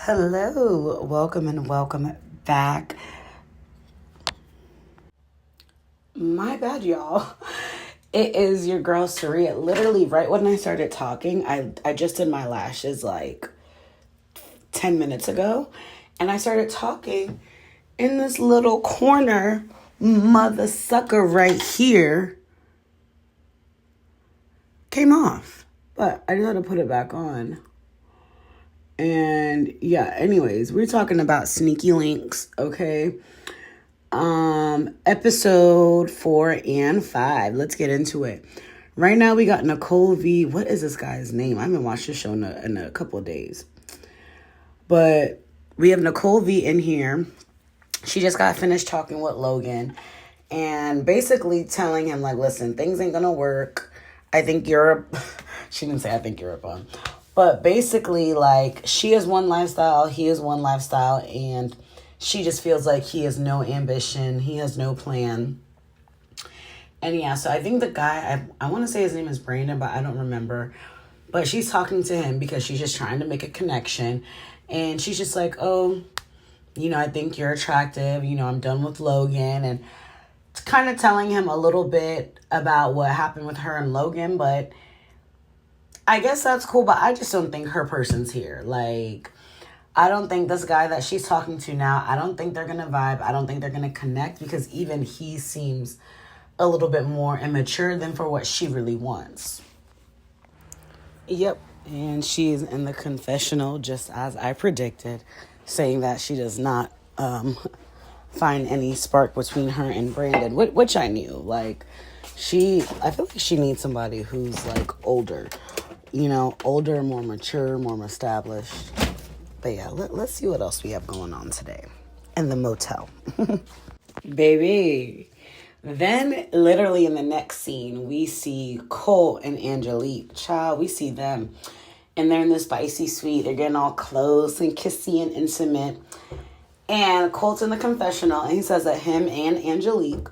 Hello, welcome and welcome back. My bad, y'all. It is your girl Saria. Literally, right when I started talking, I just did my lashes like 10 minutes ago, and I started talking in this little corner, mother sucker right here came off, but I just had to put it back on. And yeah, anyways, we're talking about sneaky links, okay? Episode 4 and 5. Let's get into it. Right now we got Nicole V. What is this guy's name? I haven't watched this show in a couple of days. But we have Nicole V in here. She just got finished talking with Logan and basically telling him, like, listen, things ain't gonna work. I think you're she didn't say I think you're a bum. But basically, like, she is one lifestyle, he is one lifestyle, and she just feels like he has no ambition, he has no plan. And yeah, so I think the guy, I want to say his name is Brandon, but I don't remember. But she's talking to him because she's just trying to make a connection. And she's just like, oh, I think you're attractive. I'm done with Logan. And it's kind of telling him a little bit about what happened with her and Logan, but I guess that's cool, but I just don't think her person's here. Like, I don't think this guy that she's talking to now, I don't think they're going to vibe. I don't think they're going to connect because even he seems a little bit more immature than for what she really wants. Yep. And she's in the confessional, just as I predicted, saying that she does not find any spark between her and Brandon, which I knew. Like, I feel like she needs somebody who's, like, older. Older, more mature, more established. But yeah, let's see what else we have going on today in the motel. Baby. Then, literally in the next scene, we see Cole and Angelique. Child, we see them. And they're in this spicy suite. They're getting all close and kissy and intimate. And Cole's in the confessional, and he says that him and Angelique,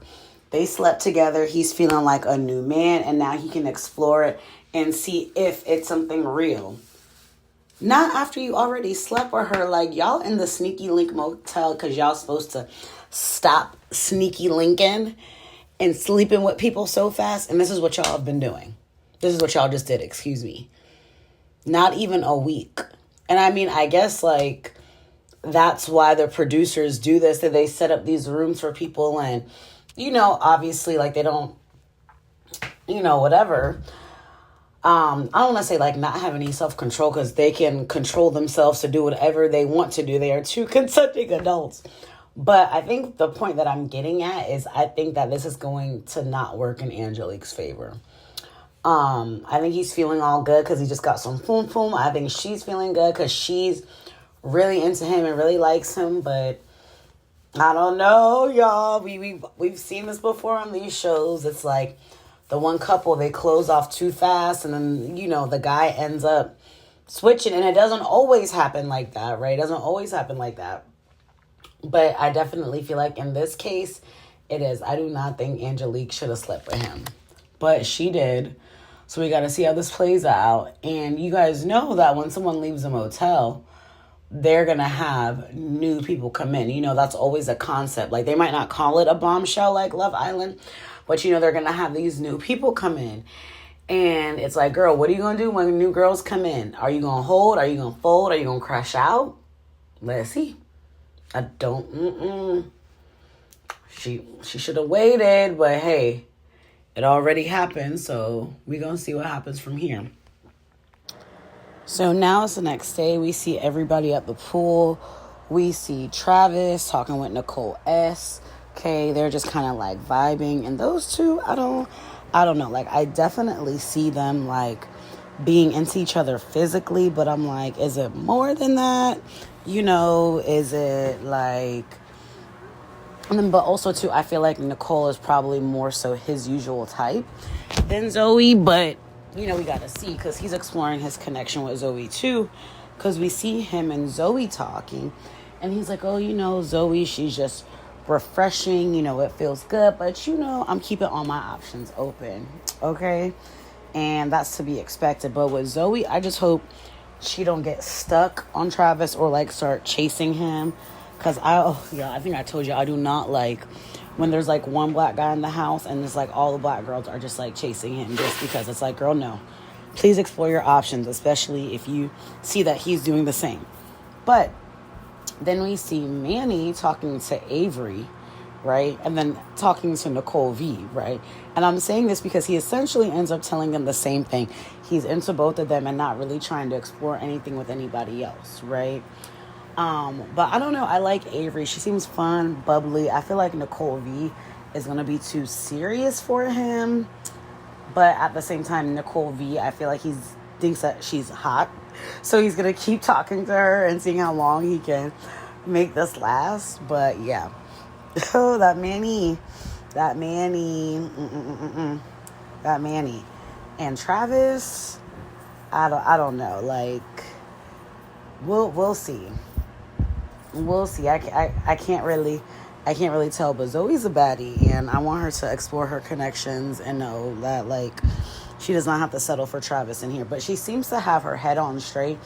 they slept together. He's feeling like a new man, and now he can explore it and see if it's something real. Not after you already slept with her. Like, y'all in the sneaky link motel because y'all supposed to stop sneaky linking and sleeping with people so fast. And this is what y'all have been doing. This is what y'all just did, excuse me. Not even a week. And I mean, I guess, like, that's why the producers do this, that they set up these rooms for people and, obviously, like, they don't, whatever. I don't want to say, like, not have any self-control because they can control themselves to do whatever they want to do. They are two consenting adults. But I think the point that I'm getting at is I think that this is going to not work in Angelique's favor. I think he's feeling all good because he just got some boom boom. I think she's feeling good because she's really into him and really likes him. But I don't know, y'all. We've seen this before on these shows. It's like the one couple, they close off too fast, and then, the guy ends up switching, and it doesn't always happen like that, right? It doesn't always happen like that. But I definitely feel like in this case, it is. I do not think Angelique should have slept with him. But she did. So we got to see how this plays out. And you guys know that when someone leaves a motel, they're going to have new people come in. That's always a concept. Like, they might not call it a bombshell like Love Island, but, they're going to have these new people come in. And it's like, girl, what are you going to do when new girls come in? Are you going to hold? Are you going to fold? Are you going to crash out? Let's see. I don't, She should have waited, but hey, it already happened, so we're going to see what happens from here. So now it's the next day. We see everybody at the pool. We see Travis talking with Nicole S. Okay, they're just kind of like vibing. And those two, I don't know. Like, I definitely see them like being into each other physically, but I'm like, is it more than that? Is it like... And then, but also, too, I feel like Nicole is probably more so his usual type than Zoe. But, we got to see because he's exploring his connection with Zoe, too. Because we see him and Zoe talking. And he's like, oh, Zoe, she's just refreshing. It feels good. But, I'm keeping all my options open. Okay? And that's to be expected. But with Zoe, I just hope she don't get stuck on Travis or like start chasing him. Cause I think I told you I do not like when there's like one black guy in the house and it's like all the black girls are just like chasing him just because it's like, girl, no. Please explore your options, especially if you see that he's doing the same. But then we see Manny talking to Avery, right? And then talking to Nicole V, right? And I'm saying this because he essentially ends up telling them the same thing. He's into both of them and not really trying to explore anything with anybody else, right? But I don't know. I like Avery. She seems fun, bubbly. I feel like Nicole V is going to be too serious for him. But at the same time, Nicole V, I feel like he thinks that she's hot. So he's going to keep talking to her and seeing how long he can make this last. But yeah. Oh, that Manny. And Travis, I don't know. Like, we'll see. We'll see. I can't really tell, but Zoe's a baddie, and I want her to explore her connections and know that like she does not have to settle for Travis in here. But she seems to have her head on straight,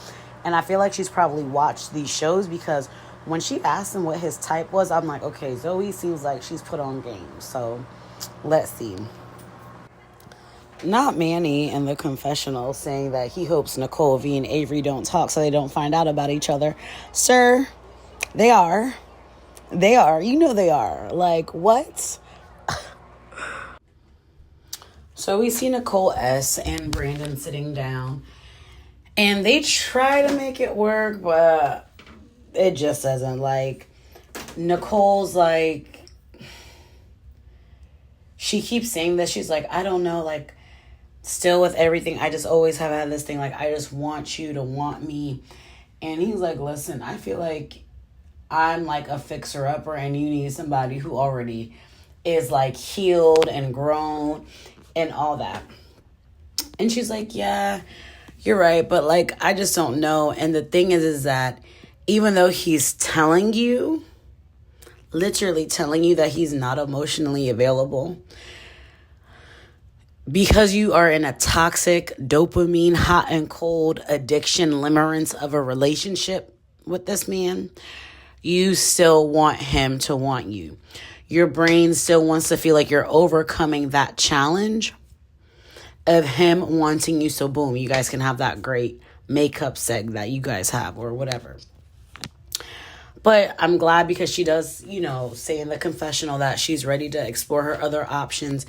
and I feel like she's probably watched these shows because when she asked him what his type was, I'm like, okay, Zoe seems like she's put on game. So let's see. Not Manny in the confessional saying that he hopes Nicole V and Avery don't talk so they don't find out about each other. Sir, they are. They are. You know they are. Like, what? So we see Nicole S. and Brandon sitting down. And they try to make it work, but it just doesn't. Like, Nicole's like, she keeps saying this. She's like, I don't know, like, still with everything, I just always have had this thing, like, I just want you to want me. And he's like, listen, I feel like I'm like a fixer-upper and you need somebody who already is like healed and grown and all that. And she's like, yeah, you're right, but like, I just don't know. And the thing is that even though he's telling you, literally telling you that he's not emotionally available, because you are in a toxic dopamine, hot and cold addiction limerence of a relationship with this man, you still want him to want you. Your brain still wants to feel like you're overcoming that challenge of him wanting you. So boom, you guys can have that great makeup seg that you guys have or whatever. But I'm glad because she does, say in the confessional that she's ready to explore her other options.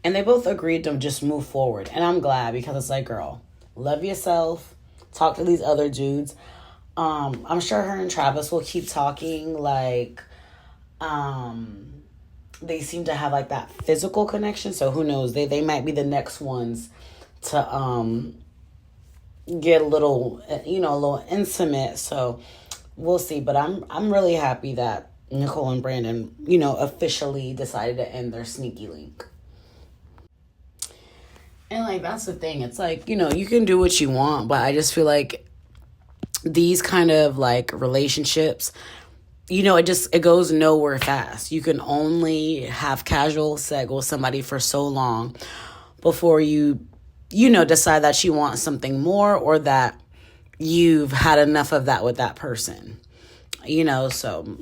And they both agreed to just move forward. And I'm glad because it's like, girl, love yourself. Talk to these other dudes. I'm sure her and Travis will keep talking. Like, they seem to have like that physical connection. So who knows? They might be the next ones to get a little, a little intimate. So we'll see. But I'm really happy that Nicole and Brandon, officially decided to end their sneaky link. And, like, that's the thing. It's like, you can do what you want, but I just feel like these kind of, like, relationships, it goes nowhere fast. You can only have casual sex with somebody for so long before you, decide that you want something more or that you've had enough of that with that person. So,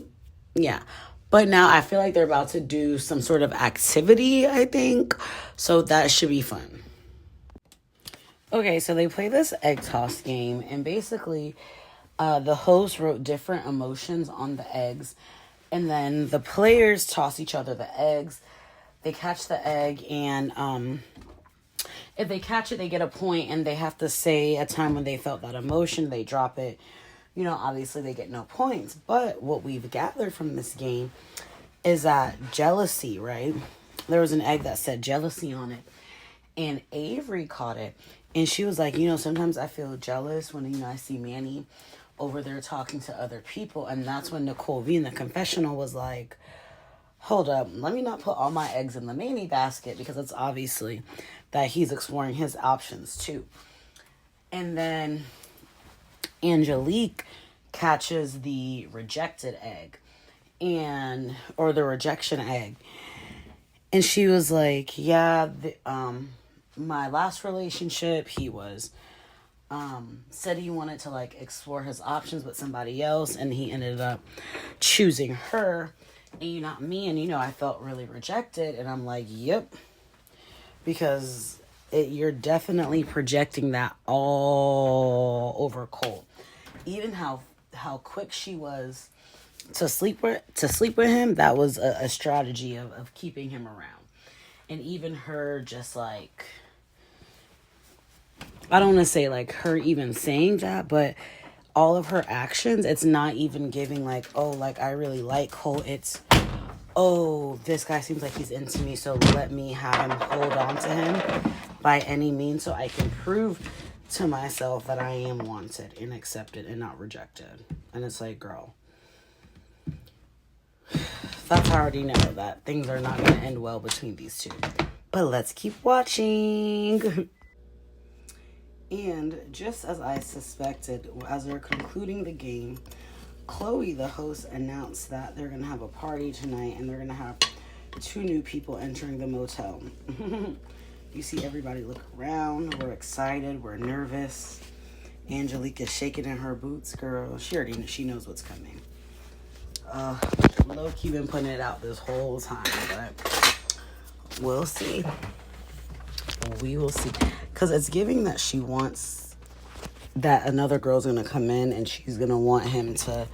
yeah. But now I feel like they're about to do some sort of activity, I think. So that should be fun. Okay, so they play this egg toss game, and basically the host wrote different emotions on the eggs, and then the players toss each other the eggs. They catch the egg, and if they catch it, they get a point, and they have to say a time when they felt that emotion. They drop it. Obviously they get no points. But what we've gathered from this game is that jealousy, right? There was an egg that said jealousy on it, and Avery caught it. And she was like, sometimes I feel jealous when, I see Manny over there talking to other people. And that's when Nicole V in the confessional was like, hold up, let me not put all my eggs in the Manny basket because it's obviously that he's exploring his options too. And then Angelique catches the rejected egg or the rejection egg. And she was like, yeah, my last relationship, he was said he wanted to like explore his options with somebody else, and he ended up choosing her and you not me. And I felt really rejected, and I'm like, yep, because you're definitely projecting that all over Cole. Even how quick she was to sleep with him, that was a strategy of keeping him around. And even her just like, I don't want to say like her even saying that, but all of her actions, it's not even giving like, oh, like I really like Cole. It's, oh, this guy seems like he's into me, so let me have him, hold on to him by any means so I can prove to myself that I am wanted and accepted and not rejected. And it's like, girl, that's already know that things are not going to end well between these two. But let's keep watching. And just as I suspected, as they're concluding the game, Chloe, the host, announced that they're going to have a party tonight and they're going to have 2 new people entering the motel. You see everybody look around. We're excited. We're nervous. Angelique is shaking in her boots, girl. She knows what's coming. Low-key been putting it out this whole time, but we'll see. We will see. Because it's giving that she wants that another girl's going to come in and she's going to want him to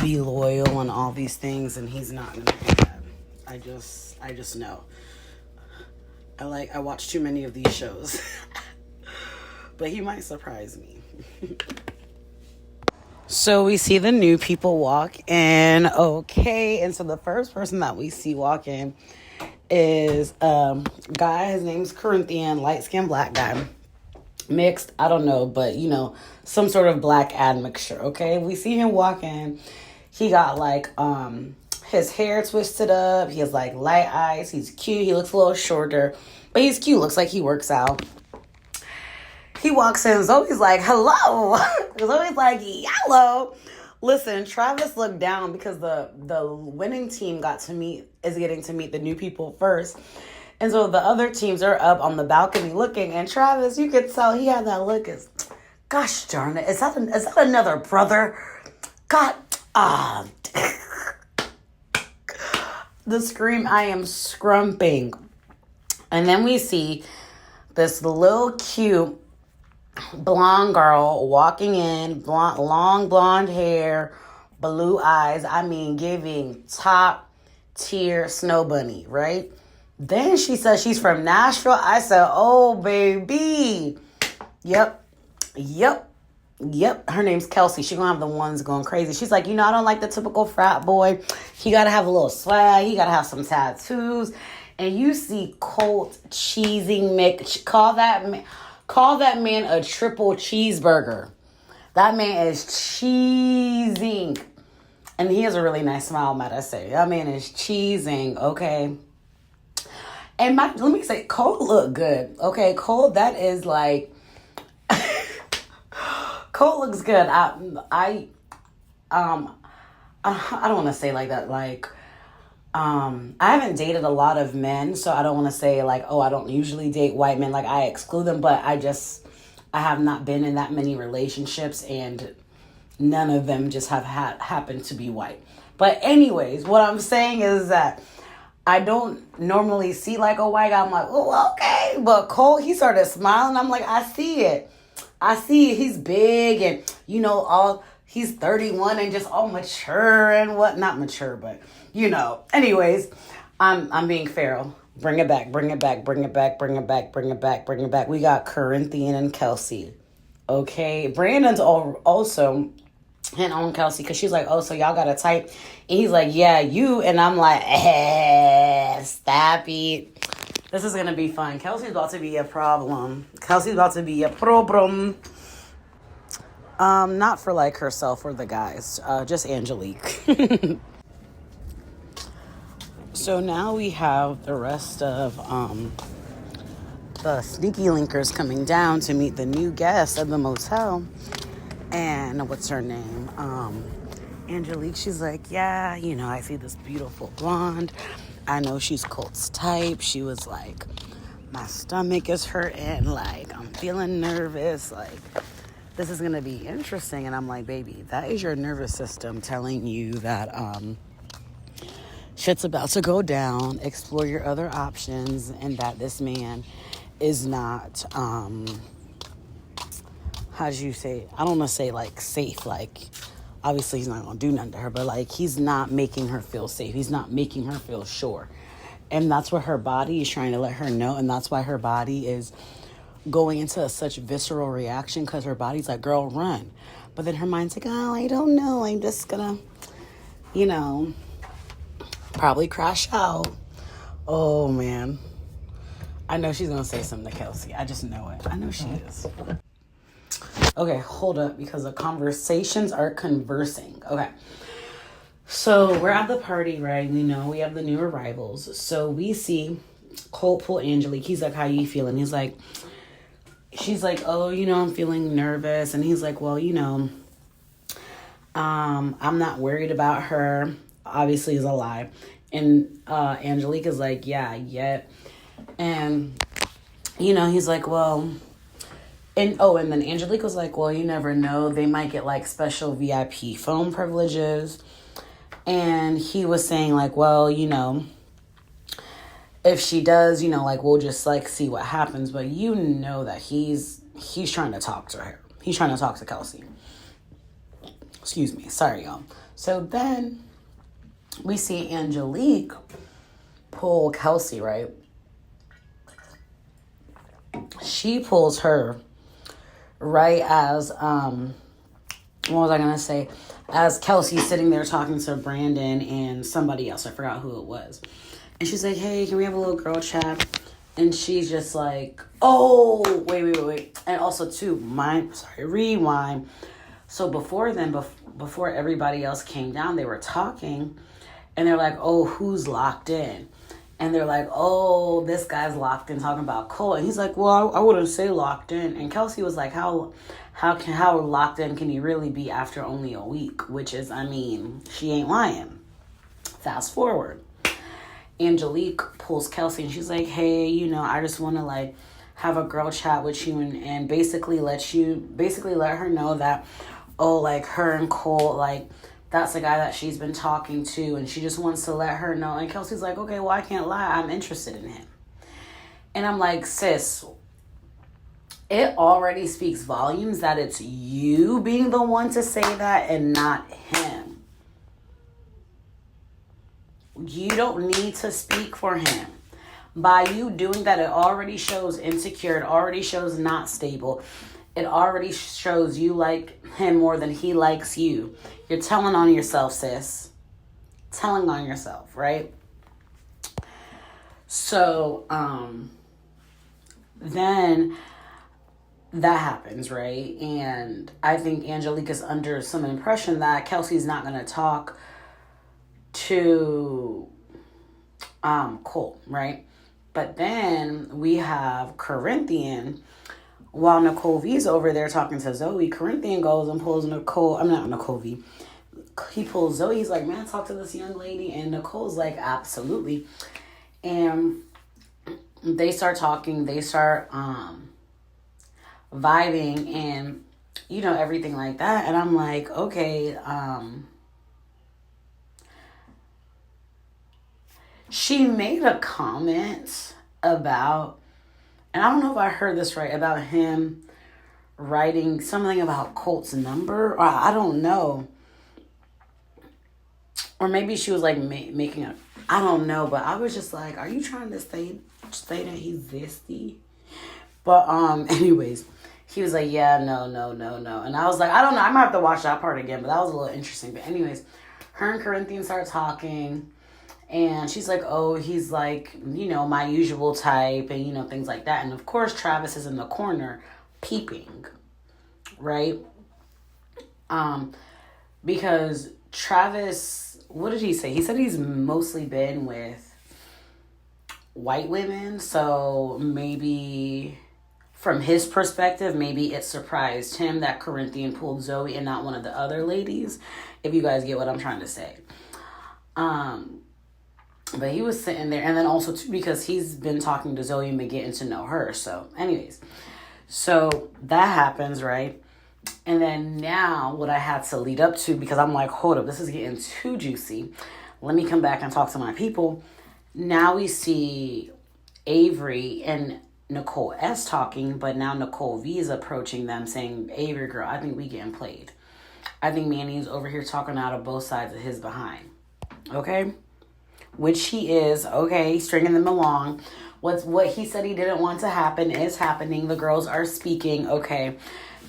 be loyal and all these things, and he's not going to do that. I just know. I watch too many of these shows. But he might surprise me. So we see the new people walk in. Okay. And so the first person that we see walk in is guy. His name's Corinthian, light-skinned black guy. Mixed, I don't know, but some sort of black admixture. Okay. We see him walk in. He got like his hair twisted up. He has like light eyes. He's cute. He looks a little shorter, but he's cute. Looks like he works out. He walks in. Zoe's like, hello. Zoe's like, yellow. Listen, Travis looked down because the winning team is getting to meet the new people first. And so the other teams are up on the balcony looking. And Travis, you could tell he had that look as, gosh darn it. Is that another brother? God, the scream, I am scrumping. And then we see this little cute blonde girl walking in, long blonde hair, blue eyes. I mean, giving top tier Snow Bunny, right? Then she says she's from Nashville. I said, oh, baby. Yep. Her name's Kelsey. She gonna have the ones going crazy. She's like, I don't like the typical frat boy. He gotta have a little swag. He gotta have some tattoos. And you see Colt cheesing Mick. Call that man a triple cheeseburger. That man is cheesing. And he has a really nice smile, might I say. That man is cheesing, okay? And let me say, Cole look good, okay? Cole, that is like... Cole looks good. I don't want to say like that, like... I haven't dated a lot of men, so I don't want to say like, oh, I don't usually date white men. Like, I exclude them, but I have not been in that many relationships, and none of them just have happened to be white. But anyways, what I'm saying is that I don't normally see like a white guy. I'm like, oh, okay. But Cole, he started smiling. I'm like, I see it. He's big and, he's 31 and just all mature and what, not mature, but anyways, I'm being feral. Bring it back. We got Corinthian and Kelsey. Okay. Brandon's also hit on Kelsey because she's like, oh, so y'all got a type? And he's like, yeah, you. And I'm like, stop it. This is going to be fun. Kelsey's about to be a problem. Not for like herself or the guys, just Angelique. So now we have the rest of the sneaky linkers coming down to meet the new guest of the motel. And what's her name? Angelique, she's like, yeah, I see this beautiful blonde. I know she's Colt's type. She was like, my stomach is hurting. Like, I'm feeling nervous. Like, this is going to be interesting. And I'm like, baby, that is your nervous system telling you that shit's about to go down, explore your other options, and that this man is not, how do you say, I don't want to say like safe, like obviously he's not going to do nothing to her, but like he's not making her feel safe. He's not making her feel sure. And that's what her body is trying to let her know. And that's why her body is going into such visceral reaction, because her body's like, girl, run. But then her mind's like, oh, I don't know. I'm just going to, probably crash out. Oh, man. I know she's going to say something to Kelsey. I just know it. I know she is. Okay, hold up, because the conversations are conversing. Okay. So we're at the party, right? We know we have the new arrivals. So we see Colt pull Angelique. He's like, how you feeling? She's like, oh, I'm feeling nervous. And he's like, well, I'm not worried about her. Obviously is a lie. And Angelique is like, yeah, yet. And, he's like, well, and then Angelique was like, well, you never know. They might get like special VIP phone privileges. And he was saying like, well, if she does, like, we'll just like see what happens. But that he's trying to talk to her. He's trying to talk to Kelsey. Excuse me. Sorry, y'all. So then we see Angelique pull Kelsey, right? She pulls her right as, what was I going to say? As Kelsey's sitting there talking to Brandon and somebody else. I forgot who it was. And she's like, hey, can we have a little girl chat? And she's just like, oh, wait. And also, too, rewind. So before then, before everybody else came down, they were talking. And they're like, oh, who's locked in? And they're like, oh, this guy's locked in talking about Cole. And he's like, well, I wouldn't say locked in. And Kelsey was like, how locked in can he really be after only a week? Which is, she ain't lying. Fast forward. Angelique pulls Kelsey and she's like, hey, I just want to like have a girl chat with you and basically let her know that, oh, like her and Cole, like that's the guy that she's been talking to, and she just wants to let her know. And Kelsey's like, okay, well, I can't lie, I'm interested in him. And I'm like, sis, it already speaks volumes that it's you being the one to say that and not him. You don't need to speak for him. By you doing that, it already shows insecure. It already shows not stable. It already shows you like him more than he likes you. You're telling on yourself, sis. Telling on yourself, right? So, then that happens, right? And I think Angelique is under some impression that Kelsey's not going to talk to Cole, right? But then we have Corinthian. While Nicole V's over there talking to Zoe, Corinthian goes and pulls Nicole V. He pulls Zoe. He's like, man, talk to this young lady. And Nicole's like, absolutely. And they start talking. They start vibing and, everything like that. And I'm like, okay, she made a comment about, and I don't know if I heard this right, about him writing something about Colt's number, or I don't know. Or maybe she was like making a, I don't know, but I was just like, are you trying to say that he's zesty? But anyways, he was like, yeah, no. And I was like, I don't know, I might have to watch that part again, but that was a little interesting. But anyways, her and Corinthian start talking. And she's like, oh, he's like, my usual type and, things like that. And, of course, Travis is in the corner peeping, right? Because Travis, what did he say? He said he's mostly been with white women. So maybe from his perspective, maybe it surprised him that Corinthian pulled Zoe and not one of the other ladies, if you guys get what I'm trying to say. But he was sitting there. And then also, too, because he's been talking to Zoe and been getting to know her. So, anyways. So, that happens, right? And then now what I had to lead up to, because I'm like, hold up, this is getting too juicy. Let me come back and talk to my people. Now we see Avery and Nicole S talking, but now Nicole V is approaching them saying, Avery girl, I think we getting played. I think Manny's over here talking out of both sides of his behind. Okay? Which he is, okay, stringing them along. What he said he didn't want to happen is happening. The girls are speaking, okay,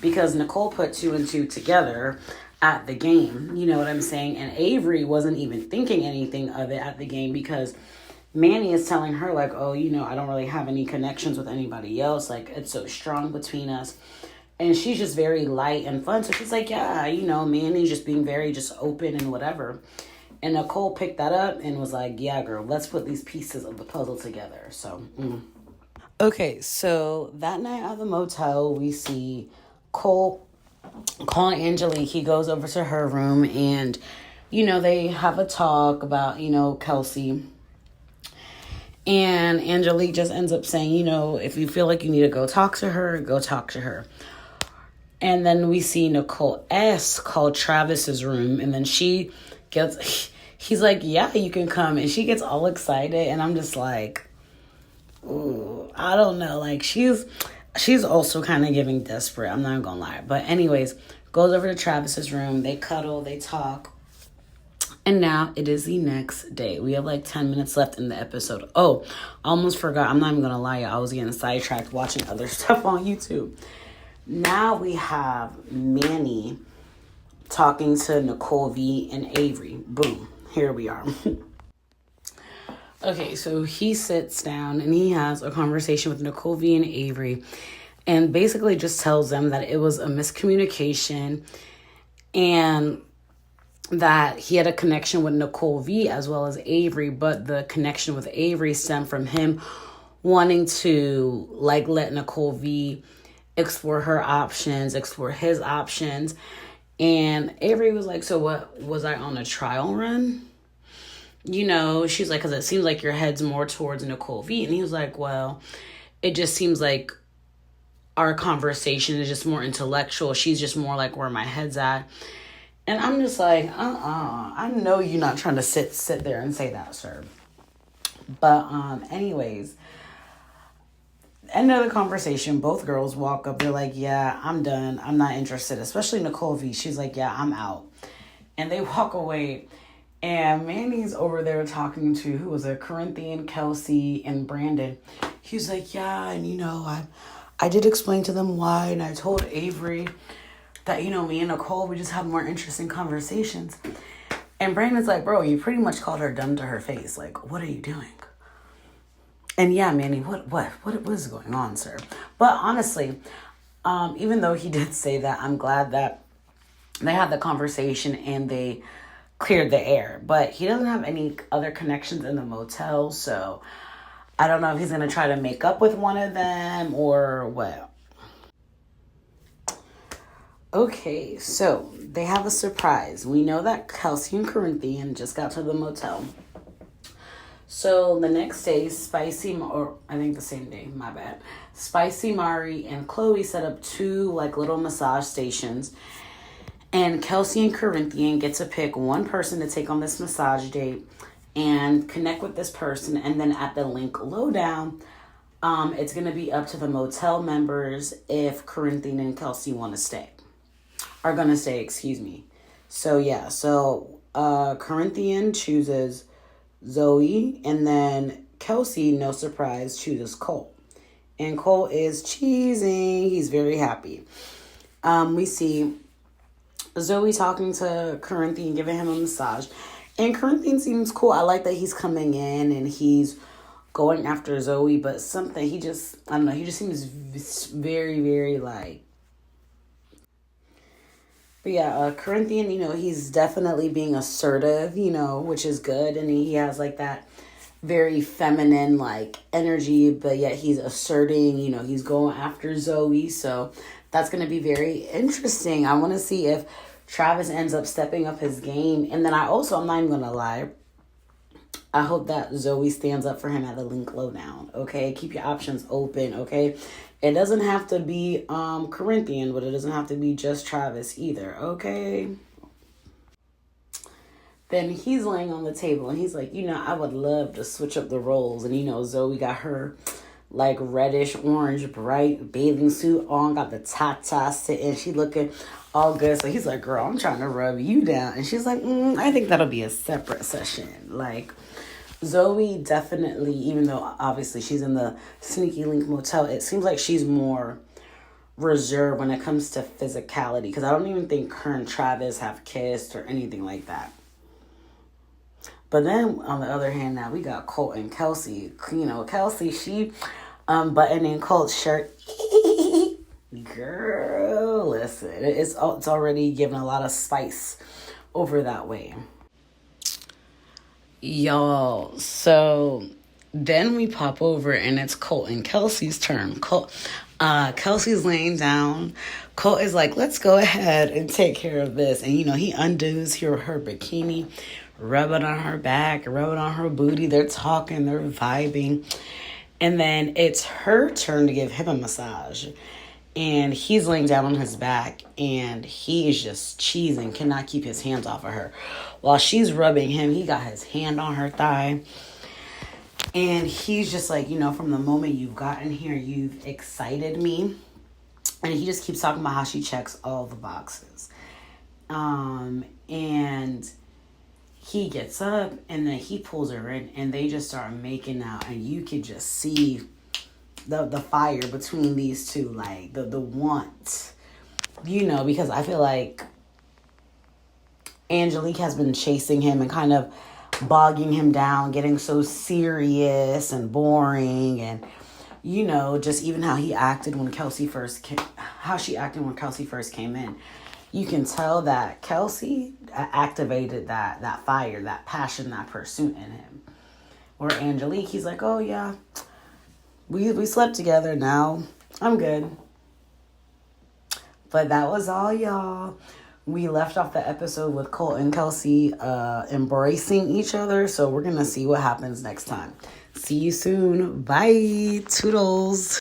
because Nicole put 2 and 2 together at the game. You know what I'm saying? And Avery wasn't even thinking anything of it at the game because Manny is telling her, like, oh, you know, I don't really have any connections with anybody else. Like, it's so strong between us. And she's just very light and fun. So she's like, yeah, you know, Manny's just being very just open and whatever. And Nicole picked that up and was like, yeah, girl, let's put these pieces of the puzzle together. So, Okay, so that night at the motel, we see Cole calling Angelique. He goes over to her room and, you know, they have a talk about, you know, Kelsey. And Angelique just ends up saying, you know, if you feel like you need to go talk to her, go talk to her. And then we see Nicole S call Travis's room. And then he's like, yeah, you can come. And she gets all excited. And I'm just like, ooh, I don't know. Like, she's also kind of giving desperate. I'm not going to lie. But anyways, goes over to Travis's room. They cuddle. They talk. And now it is the next day. We have like 10 minutes left in the episode. Oh, I almost forgot. I'm not even going to lie. I was getting sidetracked watching other stuff on YouTube. Now we have Manny talking to Nicole V and Avery. Boom. Here we are. Okay, so he sits down and he has a conversation with Nicole V and Avery and basically just tells them that it was a miscommunication and that he had a connection with Nicole V as well as Avery, but the connection with Avery stemmed from him wanting to like let Nicole V explore her options, explore his options. And Avery was like, so what, was I on a trial run? You know, she's like, because it seems like your head's more towards Nicole V. And he was like, well, it just seems like our conversation is just more intellectual. She's just more like where my head's at. And I'm just like, I know you're not trying to sit there and say that, sir. But anyways, end of the conversation, both girls walk up. They're like, yeah, I'm done. I'm not interested. Especially Nicole V. She's like, yeah, I'm out. And they walk away. And Manny's over there talking to, who was it, Corinthian, Kelsey, and Brandon. He's like, yeah, and you know, I did explain to them why. And I told Avery that, you know, me and Nicole, we just have more interesting conversations. And Brandon's like, bro, you pretty much called her dumb to her face. Like, what are you doing? And yeah, Manny, what is going on, sir? But honestly, even though he did say that, I'm glad that they had the conversation and they cleared the air. But he doesn't have any other connections in the motel, so I don't know if he's going to try to make up with one of them or what. Okay, so they have a surprise. We know that Kelsey and Corinthian just got to the motel. So the next day, Spicy Mari and Chloe set up 2 like little massage stations. And Kelsey and Corinthian get to pick one person to take on this massage date and connect with this person. And then at the link lowdown, it's going to be up to the motel members if Corinthian and Kelsey want to stay. Are going to stay, excuse me. So yeah, Corinthian chooses Zoe, and then Kelsey, no surprise, chooses Cole. And Cole is cheesing. He's very happy. We see Zoe talking to Corinthian, giving him a massage. And Corinthian seems cool. I like that he's coming in and he's going after Zoe, but he just seems very, very like. But yeah, Corinthian, you know, he's definitely being assertive, you know, which is good. And he has like that very feminine like energy, but yet he's asserting, you know, he's going after Zoe. So that's going to be very interesting. I want to see if Travis ends up stepping up his game. And then I'm not even going to lie, I hope that Zoe stands up for him at the link lowdown, okay? Keep your options open, okay? It doesn't have to be Corinthian, but it doesn't have to be just Travis either, okay? Then he's laying on the table and he's like, I would love to switch up the roles. And Zoe got her like reddish orange bright bathing suit on, got the tata sitting, she looking all good. So he's like, girl, I'm trying to rub you down. And she's like, I think that'll be a separate session. Like, Zoe definitely, even though obviously she's in the Sneaky Link Motel, it seems like she's more reserved when it comes to physicality, because I don't even think her and Travis have kissed or anything like that. But then on the other hand, now we got Colt and Kelsey. Kelsey, she buttoning Colt's shirt. Girl, listen, it's already given a lot of spice over that way. Y'all, so then we pop over and it's Colt and Kelsey's turn. Kelsey's laying down. Colt is like, let's go ahead and take care of this. And, he undoes her bikini, rub it on her back, rub it on her booty. They're talking, they're vibing. And then it's her turn to give him a massage. And he's laying down on his back and he is just cheesing, cannot keep his hands off of her. While she's rubbing him, he got his hand on her thigh. And he's just like, from the moment you've gotten here, you've excited me. And he just keeps talking about how she checks all the boxes. And he gets up and then he pulls her in and they just start making out. And you could just see the fire between these two, like the want, because I feel like Angelique has been chasing him and kind of bogging him down, getting so serious and boring, and just even how he acted when Kelsey first came, how she acted when Kelsey first came in. You can tell that Kelsey activated that fire, that passion, that pursuit in him. Where Angelique, he's like, oh yeah, we slept together, now I'm good. But that was all, y'all. We left off the episode with Colt and Kelsey embracing each other. So we're going to see what happens next time. See you soon. Bye. Toodles.